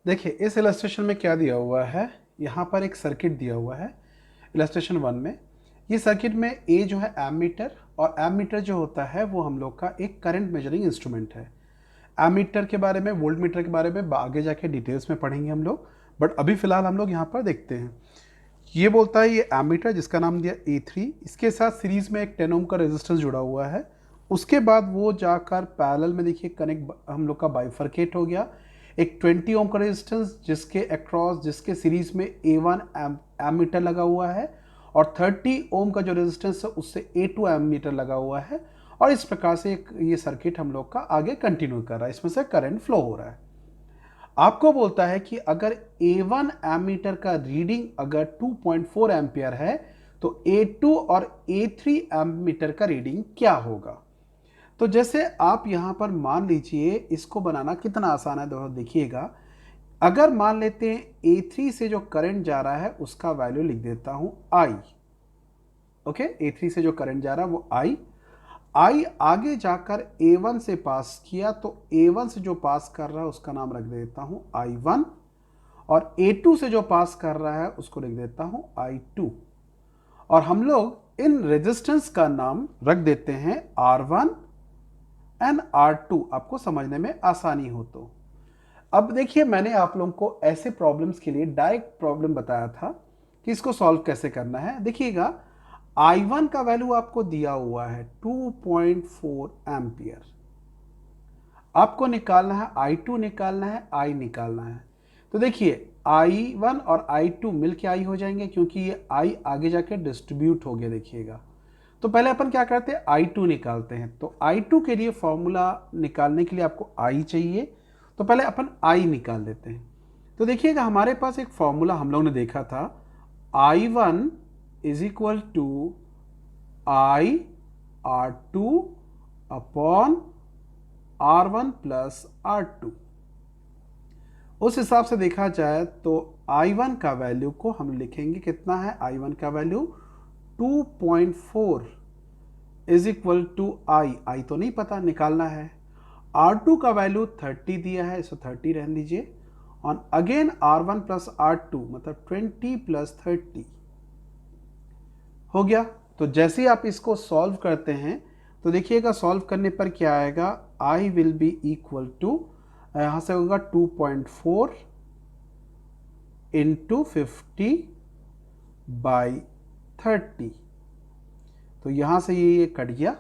देखिए इस इलस्ट्रेशन में क्या दिया हुआ है, यहाँ पर एक सर्किट दिया हुआ है इलस्ट्रेशन 1 में। ये सर्किट में ए जो है एमीटर, और एमीटर जो होता है वो हम लोग का एक करंट मेजरिंग इंस्ट्रूमेंट है। एमीटर के बारे में, वोल्ट मीटर के बारे में आगे जाके डिटेल्स में पढ़ेंगे हम लोग, बट अभी फिलहाल हम लोग यहाँ पर देखते हैं। ये बोलता है ये एमीटर जिसका नाम दिया A3, इसके साथ सीरीज में एक 10 ओम का रेजिस्टेंस जुड़ा हुआ है। उसके बाद वो जाकर पैरेलल में देखिए कनेक्ट हम लोग का बाइफरकेट हो गया। एक 20 ओम का रेजिस्टेंस जिसके अक्रॉस, जिसके सीरीज में A1 एमीटर लगा हुआ है, और 30 ओम का जो रेजिस्टेंस है उससे A2 एमीटर लगा हुआ है। और इस प्रकार से ये सर्किट हम लोग का आगे कंटिन्यू कर रहा है, इसमें से करंट फ्लो हो रहा है। आपको बोलता है कि अगर A1 एमीटर का रीडिंग अगर 2.4 एम्पियर है तो A2 और A3 एमीटर का रीडिंग क्या होगा। तो जैसे आप यहां पर मान लीजिए, इसको बनाना कितना आसान है, देखिएगा। अगर मान लेते हैं A3 से जो करंट जा रहा है उसका वैल्यू लिख देता हूं I। ओके, A3 से जो करंट जा रहा है वो I आगे जाकर A1 से पास किया, तो A1 से जो पास कर रहा है उसका नाम रख देता हूं I1, और A2 से जो पास कर रहा है उसको लिख देता हूं I2। और हम लोग इन रेजिस्टेंस का नाम रख देते हैं R1 एंड R2, आपको समझने में आसानी हो तो। अब देखिए, मैंने आप लोगों को ऐसे प्रॉब्लम्स के लिए डायरेक्ट प्रॉब्लम बताया था कि इसको सॉल्व कैसे करना है। देखिएगा, I1 का वैल्यू आपको दिया हुआ है 2.4 एम्पियर। आपको निकालना है I2, निकालना है I निकालना है। तो देखिए I1 और I2 मिलके I हो जाएंगे, क्योंकि ये I आगे जाके डिस्ट्रीब्यूट हो गया। देखिएगा, तो पहले अपन क्या करते हैं, I2 निकालते हैं। तो I2 के लिए फॉर्मूला निकालने के लिए आपको I चाहिए, तो पहले अपन I निकाल देते हैं। तो देखिएगा, हमारे पास एक फॉर्मूला हम लोग ने देखा था, I1 is equal to I/R2 upon R1 plus R2। उस हिसाब से देखा जाए तो I1 का वैल्यू को हम लिखेंगे, कितना है I1 का value 2.4 is equal to I तो नहीं पता, निकालना है। R2 का वैल्यू 30 दिया है, इसको 30 रहने दीजिए, और अगेन R1 प्लस R2 मतलब 20 प्लस 30 हो गया। तो जैसे ही आप इसको सॉल्व करते हैं तो देखिएगा, सॉल्व करने पर क्या आएगा, I will be equal to, यहाँ से होगा 2.4 इंटू 50 बाई 30। तो यहाँ से ये कट गया,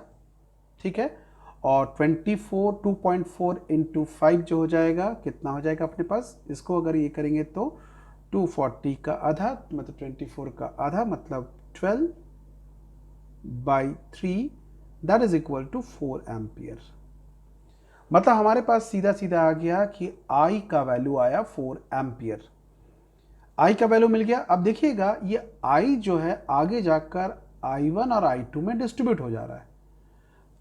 ठीक है। और 2.4 इंटू 5 जो हो जाएगा, कितना हो जाएगा अपने पास, इसको अगर ये करेंगे तो 240 का आधा मतलब 24 का आधा मतलब 12 by 3, that is equal to 4 ampere. मतलब हमारे पास सीधा सीधा आ गया कि I का वैल्यू आया 4 एम्पियर। I का वैल्यू मिल गया। अब देखिएगा, ये I जो है आगे जाकर I1 और I2 में डिस्ट्रीब्यूट हो जा रहा है।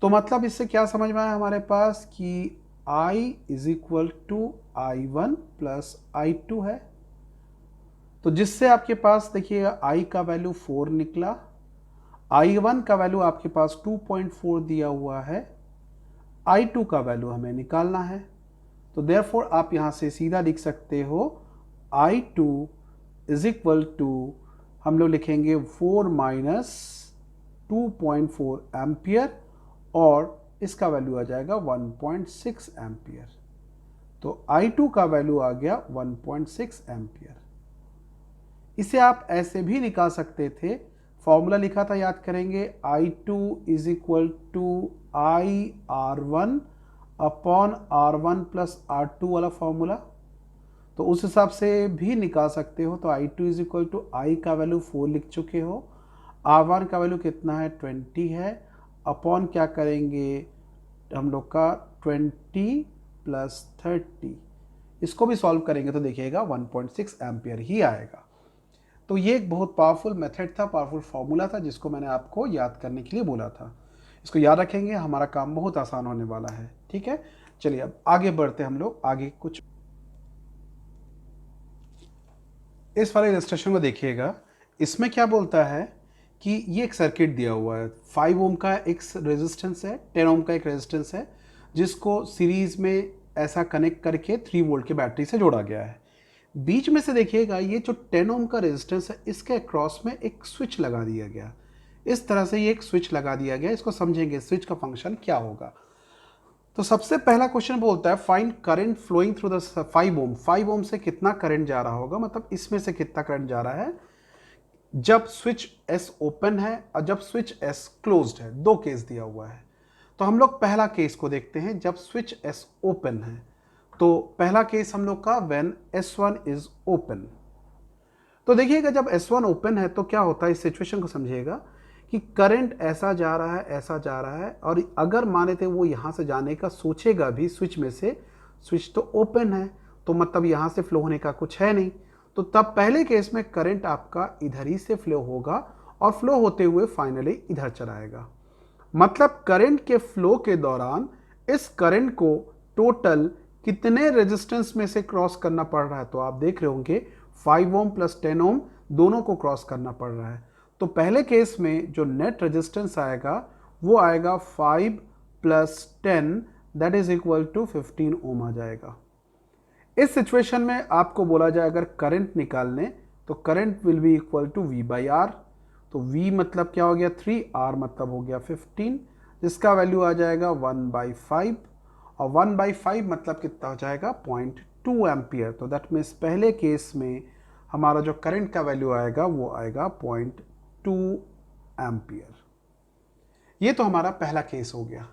तो मतलब इससे क्या समझ में आया हमारे पास कि I is equal to I1 plus I2 है। तो जिससे आपके पास देखिएगा I का वैल्यू 4 निकला, I1 का वैल्यू आपके पास 2.4 दिया हुआ है, I2 का वैल्यू हमें निकालना है। तो देयरफॉर आप यहां से सीधा लिख सकते हो I2 इज इक्वल टू, हम लोग लिखेंगे 4 माइनस 2.4 एम्पियर, और इसका वैल्यू आ जाएगा 1.6 एम्पियर। तो I2 का वैल्यू आ गया 1.6 एम्पियर। इसे आप ऐसे भी निकाल सकते थे, फॉर्मूला लिखा था, याद करेंगे, I2 is equal to I/R1 upon R1 plus R2 वाला फॉर्मूला। तो उस हिसाब से भी निकाल सकते हो। तो I2 is equal to I का वैल्यू 4 लिख चुके हो, R1 का वैल्यू कितना है 20 है, अपॉन क्या करेंगे हम लोग का 20 प्लस 30। इसको भी सॉल्व करेंगे तो देखिएगा 1.6 एम्पियर ही आएगा। तो ये एक बहुत पावरफुल मेथड था, पावरफुल फॉर्मूला था, जिसको मैंने आपको याद करने के लिए बोला था। इसको याद रखेंगे, हमारा काम बहुत आसान होने वाला है, ठीक है। चलिए अब आगे बढ़ते हैं हम लोग, आगे कुछ इस वाले इलस्ट्रेशन को देखिएगा। इसमें क्या बोलता है कि ये एक सर्किट दिया हुआ है, 5 ओम का एक रेजिस्टेंस है, 10 ओम का एक रेजिस्टेंस है, जिसको सीरीज में ऐसा कनेक्ट करके 3 वोल्ट की बैटरी से जोड़ा गया है। बीच में से देखिएगा ये जो 10 ओम का रेजिस्टेंस है इसके अक्रॉस में एक स्विच लगा दिया गया। इस तरह से ये एक स्विच लगा दिया गया। इसको समझेंगे स्विच का फंक्शन क्या होगा। तो सबसे पहला क्वेश्चन बोलता है find current flowing through the 5 ohm. 5 ohm से कितना करंट जा रहा होगा, मतलब इसमें से कितना करंट जा रहा है जब स्विच एस ओपन है और जब स्विच एस क्लोज्ड है। दो केस दिया हुआ है। तो हम लोग पहला केस को देखते हैं जब स्विच एस ओपन है। तो पहला केस हम लोग का व्हेन S1 इज ओपन। तो देखिएगा जब S1 ओपन है तो क्या होता है, इस सिचुएशन को समझिएगा कि करंट ऐसा जा रहा है, ऐसा जा रहा है, और अगर माने थे वो यहां से जाने का सोचेगा भी स्विच में से, स्विच तो ओपन है तो मतलब यहां से फ्लो होने का कुछ है नहीं, तो तब पहले केस में करंट आपका इधर ही से फ्लो होगा और फ्लो होते हुए फाइनली इधर चलाएगा। मतलब करंट के फ्लो के दौरान इस करंट को टोटल कितने रेजिस्टेंस में से क्रॉस करना पड़ रहा है। तो आप देख रहे होंगे 5 ओम प्लस 10 ओम दोनों को क्रॉस करना पड़ रहा है। तो पहले केस में जो नेट रेजिस्टेंस आएगा वो आएगा 5 plus 10 that is equal to 15 ohm आ जाएगा। इस सिचुएशन में आपको बोला जाए अगर करंट निकालने तो current will be equal to V by R. तो V मतलब क्या हो गया 3, R मतलब हो गया 15, जिसका वैल्यू आ जाएगा 1/5, और 1/5 मतलब कितना हो जाएगा 0.2 एम्पियर। तो दैट मीन्स पहले केस में हमारा जो करंट का वैल्यू आएगा वो आएगा 0.2 एम्पियर। ये तो हमारा पहला केस हो गया।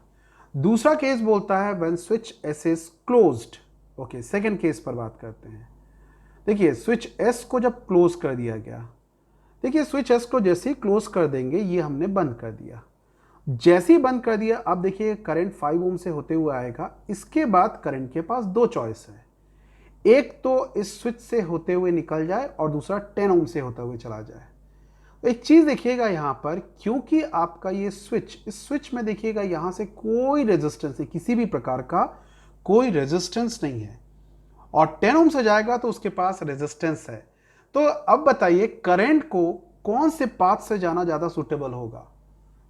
दूसरा केस बोलता है when switch S is closed. Okay, second case पर बात करते हैं। देखिए स्विच एस को जब क्लोज कर दिया गया, देखिए स्विच एस को जैसे ही क्लोज कर देंगे ये हमने बंद कर दिया। जैसे ही बंद कर दिया अब देखिए करंट 5 ओम से होते हुए आएगा। इसके बाद करंट के पास दो चॉइस है, एक तो इस स्विच से होते हुए निकल जाए और दूसरा 10 ओम से होते हुए चला जाए। एक चीज देखिएगा यहां पर, क्योंकि आपका ये स्विच, इस स्विच में देखिएगा यहां से कोई रेजिस्टेंस है, किसी भी प्रकार का कोई रेजिस्टेंस नहीं है, और 10 ओम से जाएगा तो उसके पास रेजिस्टेंस है। तो अब बताइए करंट को कौन से पाथ से जाना ज्यादा सुटेबल होगा।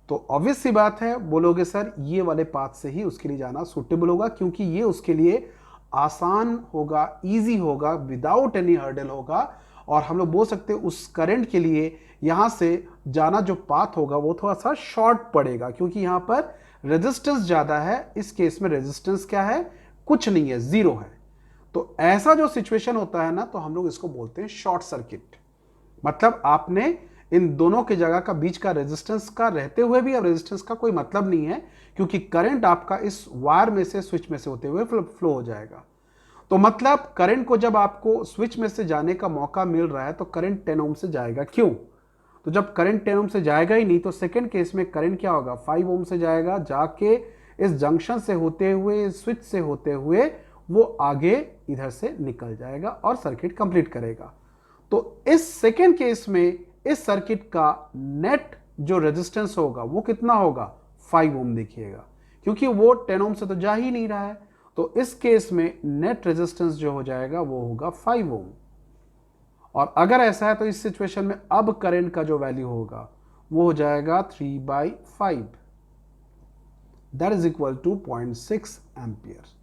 तो ऑब्वियस सी बात है, बोलोगे सर ये वाले पाथ से ही उसके लिए जाना सुटेबल होगा, क्योंकि ये उसके लिए आसान होगा, इजी होगा, विदाउट एनी हर्डल होगा। और हम लोग बोल सकते हैं उस करंट के लिए यहां से जाना जो पाथ होगा वो थोड़ा सा शॉर्ट पड़ेगा, क्योंकि यहां पर रेजिस्टेंस ज्यादा है। इस केस में रेजिस्टेंस क्या है, कुछ नहीं है, जीरो है। तो ऐसा जो सिचुएशन होता है ना, तो हम लोग इसको बोलते हैं शॉर्ट सर्किट। मतलब आपने इन दोनों के जगह का बीच का रेजिस्टेंस का रहते हुए भी अब रेजिस्टेंस का कोई मतलब नहीं है, क्योंकि करंट आपका इस वायर में से, स्विच में से होते हुए फ्लो हो जाएगा। तो मतलब करंट को जब आपको स्विच में से जाने का मौका मिल रहा है तो करंट 10 ओम से जाएगा। क्यों? तो जब करंट 10 ओम से जाएगा ही नहीं तो सेकंड केस में करंट क्या होगा, 5 ओम से जाएगा, जाके इस जंक्शन से होते हुए, स्विच से होते हुए वो आगे इधर से निकल जाएगा और सर्किट कंप्लीट करेगा। तो इस सेकेंड केस में इस सर्किट का नेट जो रेजिस्टेंस होगा वो कितना होगा, 5 ओम देखिएगा, क्योंकि वो 10 ओम से तो जा ही नहीं रहा है। तो इस केस में नेट रेजिस्टेंस जो हो जाएगा वो होगा 5 ओम। और अगर ऐसा है तो इस सिचुएशन में अब करंट का जो वैल्यू होगा वो हो जाएगा 3/5, that is equal to 0.6 ampere.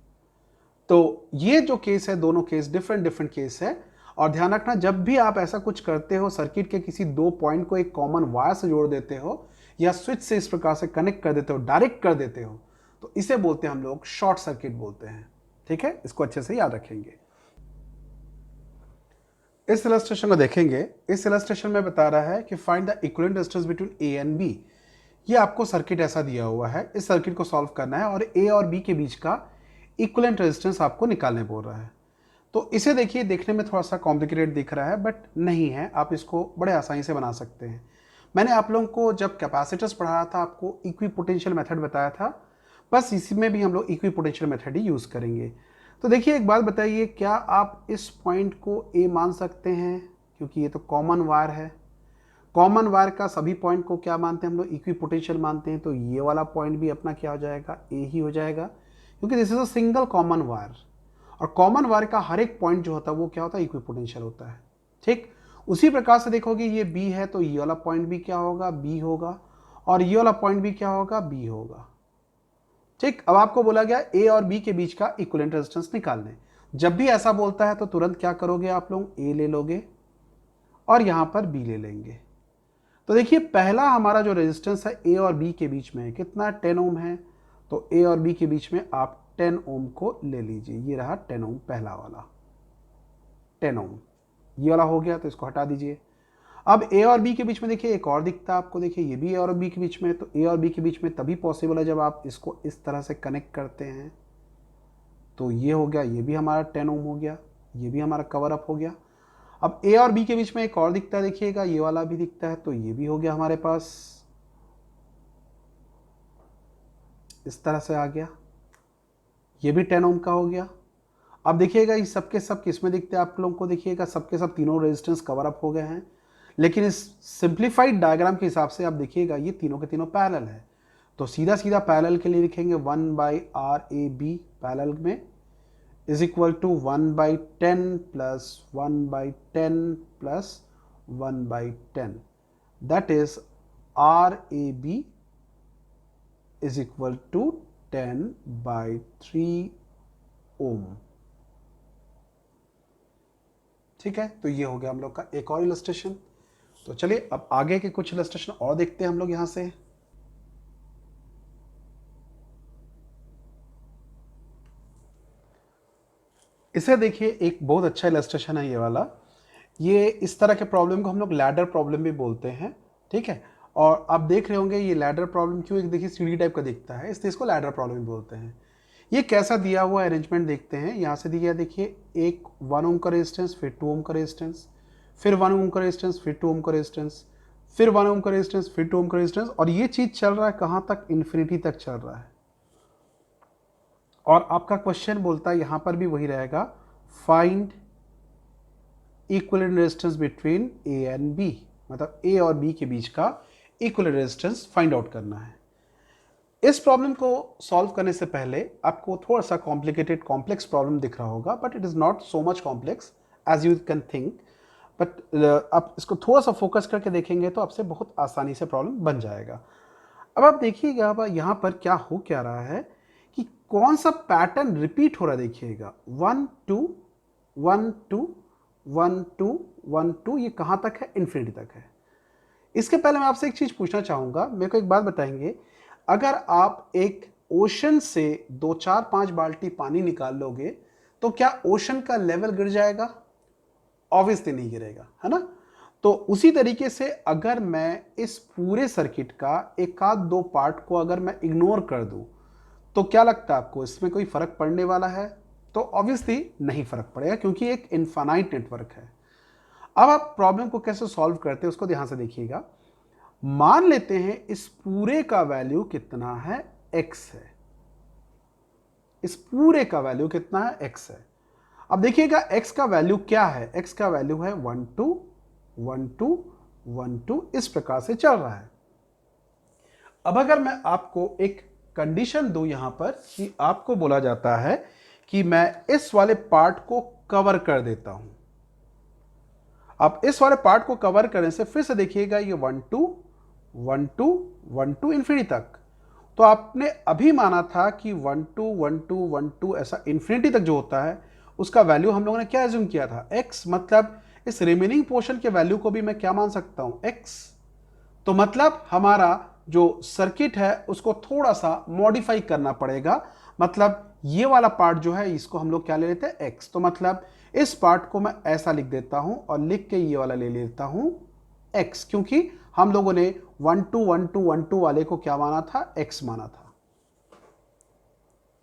तो ये जो केस है, दोनों केस डिफरेंट केस है। और ध्यान रखना जब भी आप ऐसा कुछ करते हो, सर्किट के किसी दो पॉइंट को एक कॉमन वायर से जोड़ देते हो या स्विच से इस प्रकार से कनेक्ट कर देते हो, डायरेक्ट कर देते हो, तो इसे बोलते हैं हम लोग शॉर्ट सर्किट बोलते हैं। ठीक है, इसको अच्छे से याद रखेंगे। इस इलस्ट्रेशन को देखेंगे। इस इलस्ट्रेशन में बता रहा है कि find the equivalent resistance between A and B. ये आपको सर्किट ऐसा दिया हुआ है, इस सर्किट को सॉल्व करना है और ए और बी के बीच का इक्विवेलेंट रेजिस्टेंस आपको निकालने बोल रहा है। तो इसे देखिए, देखने में थोड़ा सा कॉम्प्लिकेटेड दिख रहा है बट नहीं है, आप इसको बड़े आसानी से बना सकते हैं। मैंने आप लोगों को जब कैपेसिटर्स पढ़ाया था आपको इक्विपोटेंशियल मेथड बताया था, बस इसी में भी हम लोग इक्विपोटेंशियल मेथड ही यूज़ करेंगे। तो देखिए एक बात बताइए, क्या आप इस पॉइंट को ए मान सकते हैं, क्योंकि ये तो कॉमन वायर है। कॉमन वायर का सभी पॉइंट को क्या मानते हैं हम लोग, इक्विपोटेंशियल मानते हैं। तो ये वाला पॉइंट भी अपना क्या हो जाएगा, ए ही हो जाएगा, क्योंकि this is a single common wire. और कॉमन वायर का हर एक पॉइंट जो होता है वो क्या होता है, इक्विपोटेंशियल होता है। ठीक उसी प्रकार से देखोगे ये बी है तो ये वाला पॉइंट भी क्या होगा, बी होगा, और ये वाला पॉइंट भी क्या होगा, बी होगा। ठीक, अब आपको बोला गया ए और बी के बीच का इक्विवेलेंट रेजिस्टेंस निकालने। जब भी ऐसा बोलता है तो तुरंत क्या करोगे आप लोग, ए ले लोगे और यहां पर बी ले लेंगे। तो देखिए पहला हमारा जो रेजिस्टेंस है ए और बी के बीच में कितना 10 ओम है, तो ए और बी के बीच में आप 10 ओम को ले लीजिए। ये रहा 10 ओम, पहला वाला 10 ओम, ये वाला हो गया, तो इसको हटा दीजिए। अब ए और बी के बीच में देखिए एक और दिखता है आपको, देखिए ये भी ए और बी के बीच में, तो ए और बी के बीच में तभी पॉसिबल है जब आप इसको इस तरह से कनेक्ट करते हैं। तो ये हो गया, ये भी हमारा 10 ओम हो गया, ये भी हमारा कवर अप हो गया। अब ए और बी के बीच में एक और दिखता है, देखिएगा ये वाला भी दिखता है, तो ये भी हो गया हमारे पास, इस तरह से आ गया, ये भी 10 ओम का हो गया। अब देखिएगा ये सबके सब किस में दिखते हैं आप लोगों को, देखिएगा सबके सब तीनों रेजिस्टेंस कवर अप हो गए हैं। लेकिन इस सिंप्लीफाइड डायग्राम के हिसाब से आप देखिएगा ये तीनों के तीनों पैरेलल है, तो सीधा सीधा पैरेलल के लिए लिखेंगे 1/RAB पैरेलल में is equal to 1/10 plus 1/10 plus 1/10, that is RAB is equal to 10/3 ohm. ठीक है, तो ये हो गया हम लोग का एक और इलस्ट्रेशन। तो चलिए अब आगे के कुछ इलस्ट्रेशन और देखते हैं हम लोग यहां से। इसे देखिए, एक बहुत अच्छा इलस्ट्रेशन है ये वाला। ये इस तरह के प्रॉब्लम को हम लोग लैडर प्रॉब्लम भी बोलते हैं। ठीक है, और आप देख रहे होंगे ये लैडर प्रॉब्लम क्यों, एक देखिए सीढ़ी टाइप का दिखता है, इसलिए इसको लैडर प्रॉब्लम भी बोलते हैं। ये कैसा दिया हुआ अरेंजमेंट देखते हैं, यहाँ से दिया देखिए एक 1 ओम का रेजिस्टेंस, फिर 2 ओम का रेजिस्टेंस, फिर 1 ओम का रेजिस्टेंस, फिर 2 ओम का रेजिस्टेंस, फिर 1 ओम का रेजिस्टेंस, फिर 2 ओम का रेजिस्टेंस, और ये चीज़ चल रहा है कहाँ तक, इन्फिनिटी तक चल रहा है। और आपका क्वेश्चन बोलता है यहाँ पर भी वही रहेगा, find equivalent resistance between A and B, मतलब ए और बी के बीच का इक्विवेलेंट रेजिस्टेंस फाइंड आउट करना है। इस प्रॉब्लम को सॉल्व करने से पहले आपको थोड़ा सा कॉम्प्लिकेटेड कॉम्प्लेक्स प्रॉब्लम दिख रहा होगा, but it is not so much complex as you can think. But आप इसको थोड़ा सा फोकस करके देखेंगे तो आपसे बहुत आसानी से प्रॉब्लम बन जाएगा। अब आप देखिएगा अब यहाँ पर क्या हो क्या रहा है कि कौन सा पैटर्न रिपीट हो रहा है, देखिएगा 1 2 1 2 1 2 1 2, ये कहाँ तक है, इन्फिनिटी तक है। इसके पहले मैं आपसे एक चीज़ पूछना चाहूँगा, मेरे को एक बात बताएंगे, अगर आप एक ओशन से 2 4 5 बाल्टी पानी निकाल लोगे तो क्या ओशन का लेवल गिर जाएगा? ऑब्वियसली नहीं गिरेगा, है ना। तो उसी तरीके से अगर मैं इस पूरे सर्किट का एक आध दो पार्ट को अगर मैं इग्नोर कर दूं तो क्या लगता है आपको, इसमें कोई फर्क पड़ने वाला है? तो ऑब्वियसली नहीं फर्क पड़ेगा, क्योंकि एक इनफाइनाइट नेटवर्क है। अब आप प्रॉब्लम को कैसे सॉल्व करते हैं उसको ध्यान से देखिएगा। मान लेते हैं इस पूरे का वैल्यू कितना है, x है। इस पूरे का वैल्यू कितना है, x है। अब देखिएगा x का वैल्यू क्या है, x का वैल्यू है 1 2 1 2 1 2, इस प्रकार से चल रहा है। अब अगर मैं आपको एक कंडीशन दूं यहां पर कि आपको बोला जाता है कि मैं इस वाले पार्ट को कवर कर देता हूं, आप इस वाले पार्ट को कवर करने से फिर से देखिएगा ये 1 2 1 2 1 2 इन्फिनिटी तक। तो आपने अभी माना था कि 1 2 1 2 1 2 ऐसा इन्फिनिटी तक जो होता है उसका वैल्यू हम लोगों ने क्या एज्यूम किया था, x। मतलब इस रिमेनिंग पोर्शन के वैल्यू को भी मैं क्या मान सकता हूं, x। तो मतलब हमारा जो सर्किट है उसको थोड़ा सा मॉडिफाई करना पड़ेगा। मतलब ये वाला पार्ट जो है इसको हम लोग क्या ले लेते हैं, x। तो मतलब इस पार्ट को मैं ऐसा लिख देता हूं और लिख के ये वाला ले लेता हूं x, क्योंकि हम लोगों ने 1 2 1 2 1 2 वाले को क्या माना था, x माना था।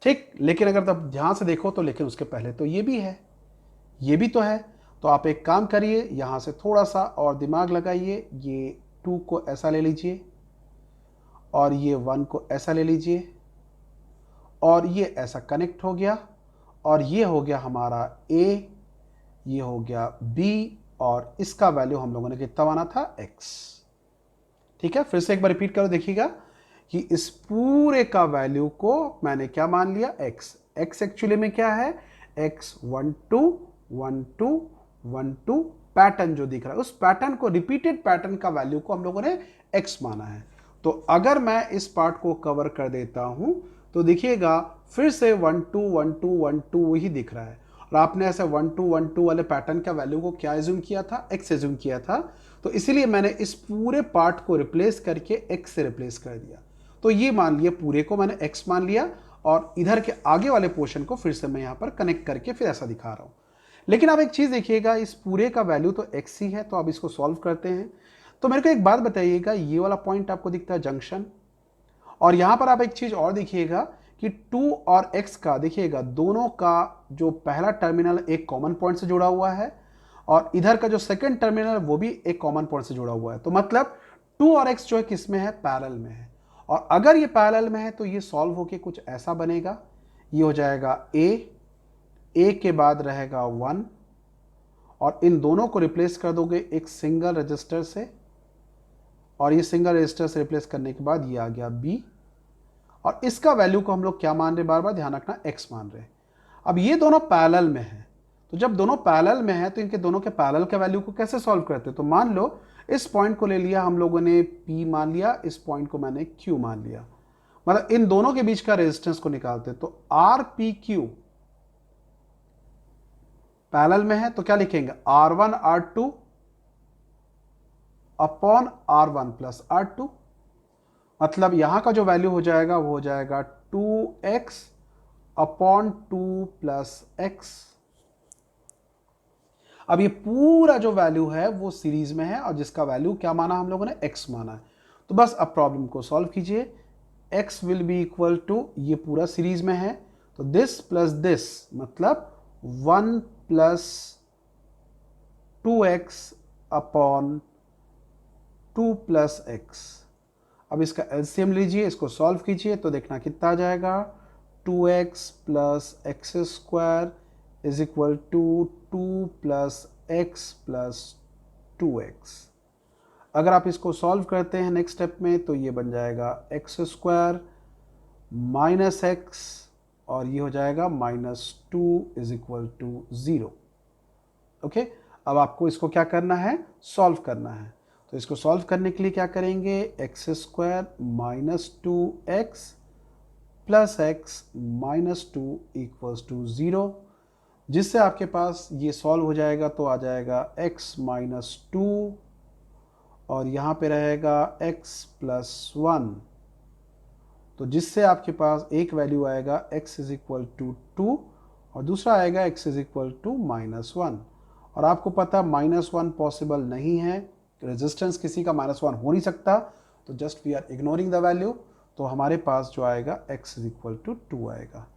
ठीक, लेकिन अगर तब ध्यान से देखो तो लेकिन उसके पहले तो ये भी है, ये भी तो है। तो आप एक काम करिए, यहां से थोड़ा सा और दिमाग लगाइए, ये 2 को ऐसा ले लीजिए और ये 1 को ऐसा ले लीजिए और ये ऐसा कनेक्ट हो गया और ये हो गया हमारा a, ये हो गया b और इसका वैल्यू हम लोगों ने कितना माना था, x। ठीक है, फिर से एक बार रिपीट करो, देखिएगा कि इस पूरे का वैल्यू को मैंने क्या मान लिया, x। x एक्चुअली में क्या है, x 1 2 1 2 1 2 पैटर्न जो दिख रहा है, उस पैटर्न को, रिपीटेड पैटर्न का वैल्यू को हम लोगों ने x माना है। तो अगर मैं इस पार्ट को कवर कर देता हूं तो देखिएगा फिर से 1 2 1 2 1 2 वही दिख रहा है। और आपने ऐसे 1 2 1 2 वाले पैटर्न का वैल्यू को क्या एज्यूम किया था, x एज्यूम किया था। तो इसीलिए मैंने इस पूरे पार्ट को रिप्लेस करके x से रिप्लेस कर दिया। तो ये मान लिया, पूरे को मैंने x मान लिया और इधर के आगे वाले पोर्शन को फिर से मैं यहाँ पर कनेक्ट करके फिर ऐसा दिखा रहा हूँ। लेकिन अब एक चीज़ देखिएगा, इस पूरे का वैल्यू तो x ही है, तो अब इसको सॉल्व करते हैं। तो मेरे को एक बात बताइएगा, ये वाला पॉइंट आपको दिखता है जंक्शन, और यहाँ पर आप एक चीज़ और देखिएगा कि 2 और x का देखिएगा, दोनों का जो पहला टर्मिनल एक कॉमन पॉइंट से जुड़ा हुआ है और इधर का जो सेकंड टर्मिनल वो भी एक कॉमन पॉइंट से जुड़ा हुआ है। तो मतलब 2 और x जो है किस में है, पैरेलल में है। और अगर ये पैरेलल में है तो ये सॉल्व होके कुछ ऐसा बनेगा, ये हो जाएगा a के बाद रहेगा 1 और इन दोनों को रिप्लेस कर दोगे एक सिंगल रजिस्टर से, और ये सिंगल रजिस्टर से रिप्लेस करने के बाद ये आ गया b, और इसका वैल्यू को हम लोग क्या मान रहे, बार बार ध्यान रखना x मान रहे। अब ये दोनों पैरेलल में है, तो जब दोनों पैरेलल में है तो इनके दोनों के पैरेलल के वैल्यू को कैसे सॉल्व करते हैं। तो मान लो इस पॉइंट को ले लिया हम लोगों ने p मान लिया, इस पॉइंट को मैंने q मान लिया, मतलब इन दोनों के बीच का रेजिस्टेंस को निकालते। तो RPQ पैरेलल में है तो क्या लिखेंगे, R1 R2 upon R1 plus R2, मतलब यहां का जो वैल्यू हो जाएगा वो हो जाएगा 2x अपॉन 2 प्लस x। अब ये पूरा जो वैल्यू है वो सीरीज में है और जिसका वैल्यू क्या माना हम लोगों ने, x माना है। तो बस अब प्रॉब्लम को सॉल्व कीजिए, x will be equal to, ये पूरा सीरीज में है तो दिस प्लस दिस, मतलब 1 plus 2x upon 2 plus x। अब इसका एलसीएम लीजिए, इसको सॉल्व कीजिए तो देखना कितना आ जाएगा, 2x plus x square is equal to 2 plus x plus 2x। अगर आप इसको सॉल्व करते हैं नेक्स्ट स्टेप में तो ये बन जाएगा एक्स स्क्वायर माइनस एक्स और ये हो जाएगा -2 इज इक्वल टू 0। ओके, अब आपको इसको क्या करना है, सॉल्व करना है। तो इसको सॉल्व करने के लिए क्या करेंगे, x square minus 2x plus x minus 2 equals to 0, जिससे आपके पास ये सॉल्व हो जाएगा तो आ जाएगा x माइनस 2 और यहाँ पे रहेगा x प्लस 1, तो जिससे आपके पास एक वैल्यू आएगा x इज इक्वल टू 2 और दूसरा आएगा x इज इक्वल टू -1। और आपको पता -1 पॉसिबल नहीं है, रेजिस्टेंस किसी का -1 हो नहीं सकता, तो just we are ignoring the value. तो हमारे पास जो आएगा x इज इक्वल टू 2 आएगा।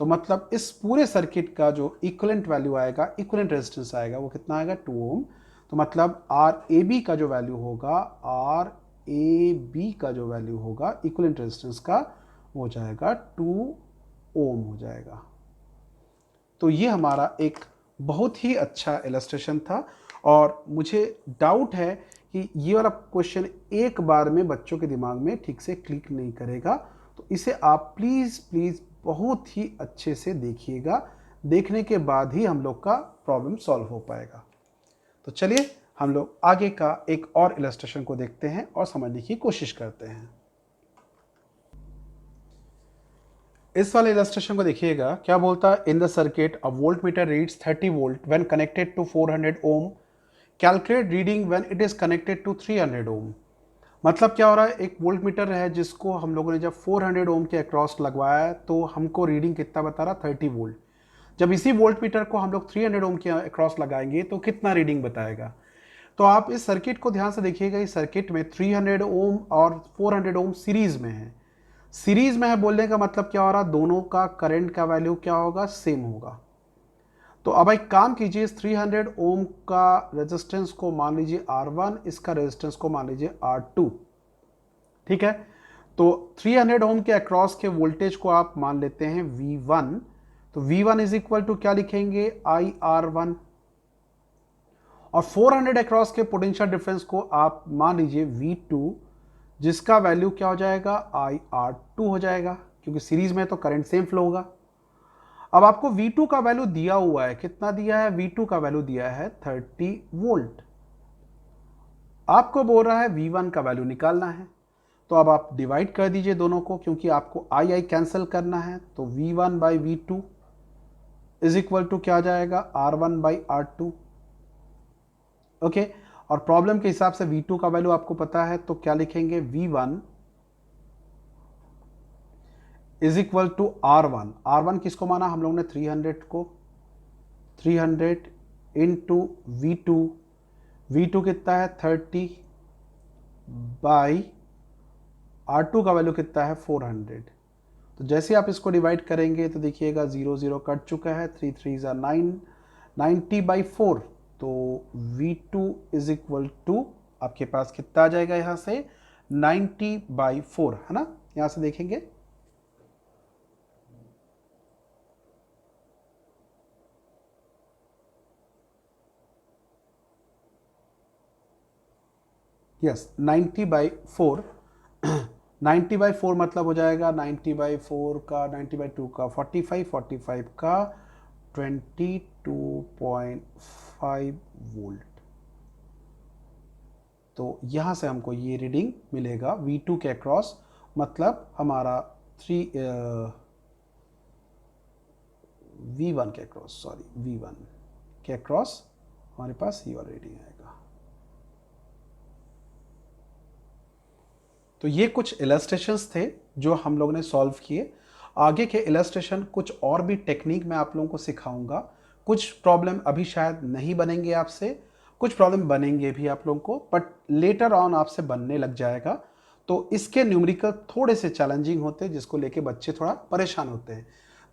तो मतलब इस पूरे सर्किट का जो इक्विवेलेंट वैल्यू आएगा, इक्विवेलेंट रेजिस्टेंस आएगा, वो कितना आएगा, 2 ओम। तो मतलब RAB का जो वैल्यू होगा, RAB का जो वैल्यू होगा इक्विवेलेंट रेजिस्टेंस का, वो हो जाएगा 2 ओम हो जाएगा। तो ये हमारा एक बहुत ही अच्छा इलस्ट्रेशन था और मुझे डाउट है कि ये वाला क्वेश्चन एक बार में बच्चों के दिमाग में ठीक से क्लिक नहीं करेगा, तो इसे आप प्लीज़ प्लीज़ बहुत ही अच्छे से देखिएगा, देखने के बाद ही हम लोग का प्रॉब्लम सॉल्व हो पाएगा। तो चलिए हम लोग आगे का एक और इलस्ट्रेशन को देखते हैं और समझने की कोशिश करते हैं। इस वाले इलस्ट्रेशन को देखिएगा, क्या बोलता है, in the circuit a volt meter reads 30 वोल्ट when connected to 400 ohm, calculate reading when it is connected to 300 ohm. मतलब क्या हो रहा है, एक वोल्ट मीटर है जिसको हम लोगों ने जब 400 ओम के अक्रॉस लगवाया तो हमको रीडिंग कितना बता रहा, 30 वोल्ट। जब इसी वोल्ट मीटर को हम लोग 300 ओम के अक्रॉस लगाएंगे तो कितना रीडिंग बताएगा। तो आप इस सर्किट को ध्यान से देखिएगा, इस सर्किट में 300 ओम और 400 ओम सीरीज में है। सीरीज में है बोलने का मतलब क्या हो रहा, दोनों का करंट का वैल्यू क्या होगा, सेम होगा। तो अब एक काम कीजिए, इस 300 ओम का रेजिस्टेंस को मान लीजिए R1, इसका रेजिस्टेंस को मान लीजिए R2, ठीक है। तो 300 ओम के अक्रॉस के वोल्टेज को आप मान लेते हैं V1, तो V1 इज इक्वल टू क्या लिखेंगे, IR1, और 400 अक्रॉस के पोटेंशियल डिफरेंस को आप मान लीजिए V2, जिसका वैल्यू क्या हो जाएगा, IR2 हो जाएगा, क्योंकि सीरीज में तो करंट सेम फ्लो होगा। अब आपको V2 का वैल्यू दिया हुआ है, कितना दिया है, V2 का वैल्यू दिया है 30 वोल्ट। आपको बोल रहा है V1 का वैल्यू निकालना है, तो अब आप डिवाइड कर दीजिए दोनों को, क्योंकि आपको I कैंसिल करना है। तो V1 by V2 is equal to क्या आ जाएगा, R1/R2। ओके, और प्रॉब्लम के हिसाब से V2 का वैल्यू आपको पता है, तो क्या लिखेंगे, V1 is equal to R1। R1 किसको माना हम लोग ने, 300 को, 300 इंटू V2, V2 कितना है 30 बाई R2 का वैल्यू कितना है 400। तो जैसे आप इसको डिवाइड करेंगे तो देखिएगा 0 0 कट चुका है, 3 3 ज़ा 9, 90/4। तो V2 इज इक्वल टू आपके पास कितना आ जाएगा यहाँ से, 90/4, है ना। यहाँ से देखेंगे यस 90/4। 90/4 मतलब हो जाएगा 90/4 का 90/2 का 45, 45 का 22.5 वोल्ट। तो यहाँ से हमको ये रीडिंग मिलेगा V2 के अक्रॉस, मतलब हमारा V1 के अक्रॉस, सॉरी V1 के अक्रॉस हमारे पास ये वाला रीडिंग आएगा। तो ये कुछ इलस्ट्रेशंस थे जो हम लोगों ने सॉल्व किए। आगे के इलस्ट्रेशन कुछ और भी टेक्निक मैं आप लोगों को सिखाऊंगा। कुछ प्रॉब्लम अभी शायद नहीं बनेंगे आपसे, कुछ प्रॉब्लम बनेंगे भी आप लोगों को, बट लेटर ऑन आपसे बनने लग जाएगा। तो इसके न्यूमेरिकल थोड़े से चैलेंजिंग होते हैं, जिसको लेके बच्चे थोड़ा परेशान होते हैं।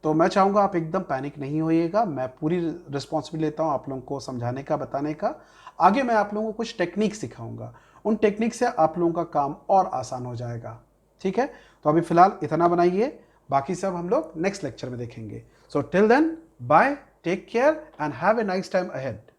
तो मैं चाहूँगा आप एकदम पैनिक नहीं होइएगा, मैं पूरी रिस्पॉन्सिबिलिटी लेता हूँ आप लोगों को समझाने का, बताने का। आगे मैं आप लोगों को कुछ टेक्निक सिखाऊंगा, उन टेक्निक से आप लोगों का काम और आसान हो जाएगा। ठीक है, तो अभी फिलहाल इतना बनाइए, बाकी सब हम लोग नेक्स्ट लेक्चर में देखेंगे। So till then, bye, take care and have a nice time ahead.